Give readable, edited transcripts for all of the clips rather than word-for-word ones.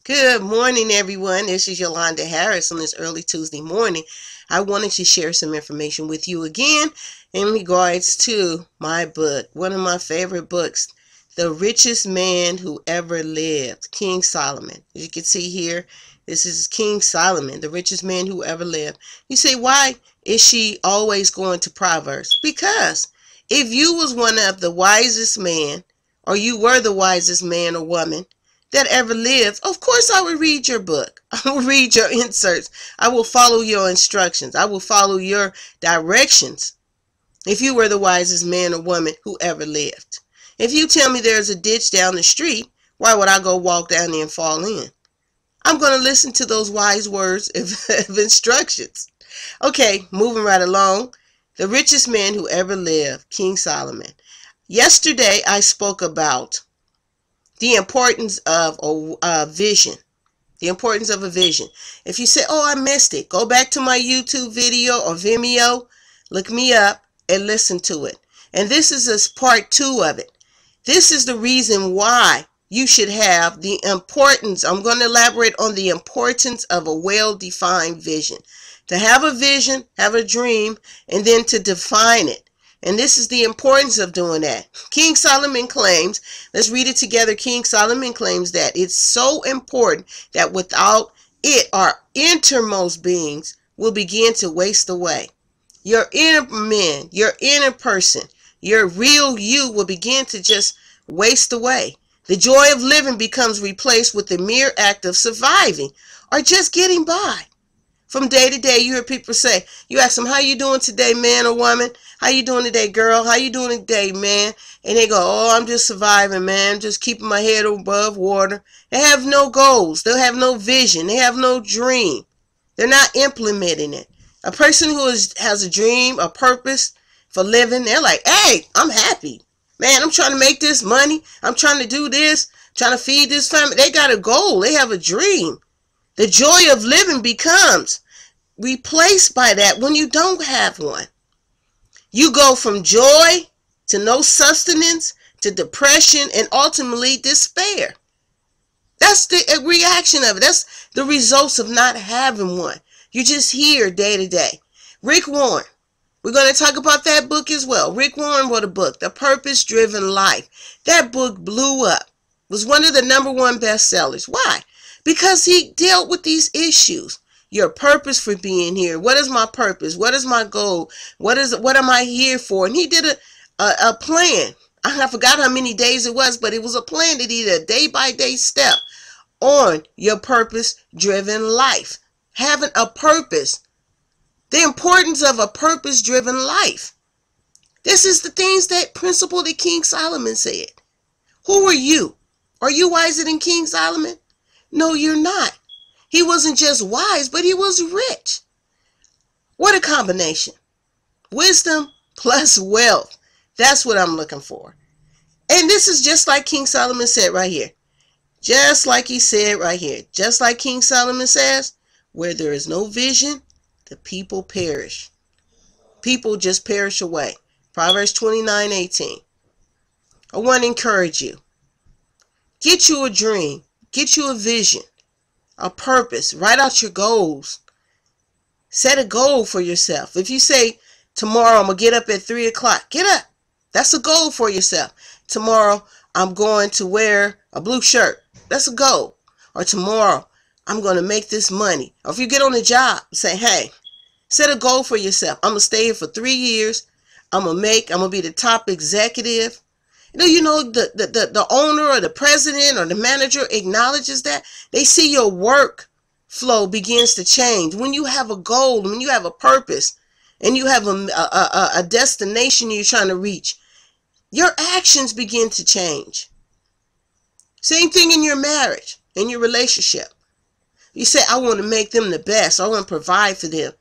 Good morning, everyone. This is Yolanda Harris on this early Tuesday morning. I wanted to share some information with you again in regards to my book, one of my favorite books, The Richest Man Who Ever Lived, King Solomon. As you can see here, this is King Solomon, the richest man who ever lived. You say, why is she always going to Proverbs? Because if you was one of the wisest men, or you were the wisest man or woman that ever lived, of course I will read your book. I will read your inserts. I will follow your instructions. I will follow your directions. If you were the wisest man or woman who ever lived. If you tell me there's a ditch down the street, why would I go walk down there and fall in? I'm going to listen to those wise words of instructions. Okay, moving right along. The richest man who ever lived, King Solomon. Yesterday I spoke about the importance of a vision. The importance of a vision. If you say, oh, I missed it, go back to my YouTube video or Vimeo, look me up and listen to it. And this is part 2 of it. This is the reason why you should have the importance. I'm going to elaborate on the importance of a well-defined vision. To have a vision, have a dream, and then to define it. And this is the importance of doing that. King Solomon claims, let's read it together. King Solomon claims that it's so important that without it, our innermost beings will begin to waste away. Your inner man, your inner person, your real you will begin to just waste away. The joy of living becomes replaced with the mere act of surviving or just getting by. From day to day, you hear people say, you ask them, how you doing today, man or woman? How you doing today, girl? How you doing today, man? And they go, oh, I'm just surviving, man. Just keeping my head above water. They have no goals. They have no vision. They have no dream. They're not implementing it. A person who has a dream, a purpose for living, they're like, hey, I'm happy. Man, I'm trying to make this money. I'm trying to do this. Trying to feed this family. They got a goal. They have a dream. The joy of living becomes replaced by that when you don't have one. You go from joy to no sustenance to depression and ultimately despair. That's the reaction of it. That's the results of not having one. You're just here day to day. Rick Warren. We're going to talk about that book as well. Rick Warren wrote a book, The Purpose-Driven Life. That book blew up. Was one of the #1 bestsellers. Why? Because he dealt with these issues. Your purpose for being here. What is my purpose? What is my goal? What am I here for? And he did a plan. I forgot how many days it was, but it was a plan that he did, a day-by-day step on your purpose-driven life. Having a purpose. The importance of a purpose-driven life. This is the things that principle that King Solomon said. Who are you? Are you wiser than King Solomon? No, you're not. He wasn't just wise, but he was rich. What a combination. Wisdom plus wealth. That's what I'm looking for. And this is just like King Solomon said right here. Just like he said right here. Just like King Solomon says, where there is no vision, the people perish. People just perish away. Proverbs 29:18. I want to encourage you. Get you a dream. Get you a vision. A purpose. Write out your goals. Set a goal for yourself. If you say, tomorrow I'm going to get up at 3 o'clock, get up. That's a goal for yourself. Tomorrow I'm going to wear a blue shirt. That's a goal. Or tomorrow I'm going to make this money. Or if you get on a job, say, hey, set a goal for yourself. I'm going to stay here for 3 years. I'm going to be the top executive. You know, the owner or the president or the manager acknowledges that. They see your work flow begins to change. When you have a goal, when you have a purpose, and you have a destination you're trying to reach, your actions begin to change. Same thing in your marriage, in your relationship. You say, I want to make them the best. I want to provide for them.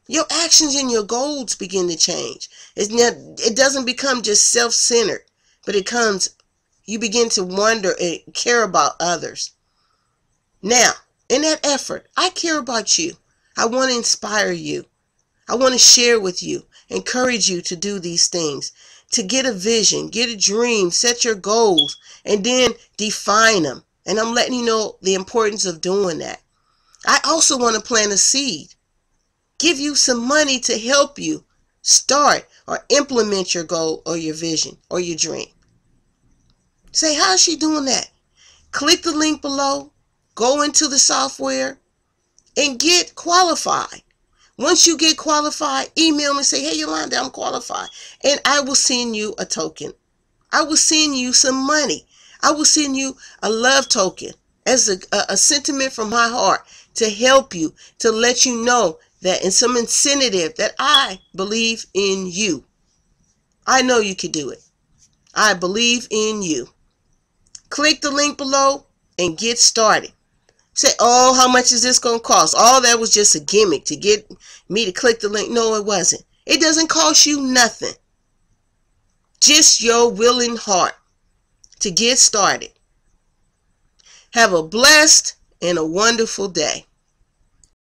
Your actions and your goals begin to change. It doesn't become just self-centered. But it comes, you begin to wonder and care about others. Now, in that effort, I care about you. I want to inspire you. I want to share with you, encourage you to do these things, to get a vision, get a dream, set your goals, and then define them. And I'm letting you know the importance of doing that. I also want to plant a seed. Give you some money to help you start or implement your goal or your vision or your dream. Say, how's she doing that? Click the link below, go into the software, and get qualified. Once you get qualified, email me and say, hey, Yolanda, I'm qualified. And I will send you a token. I will send you some money. I will send you a love token as a sentiment from my heart to help you, to let you know that in some incentive that I believe in you. I know you can do it. I believe in you. Click the link below and get started. Say, oh, how much is this going to cost? All that was just a gimmick to get me to click the link. No, it wasn't. It doesn't cost you nothing. Just your willing heart to get started. Have a blessed and a wonderful day.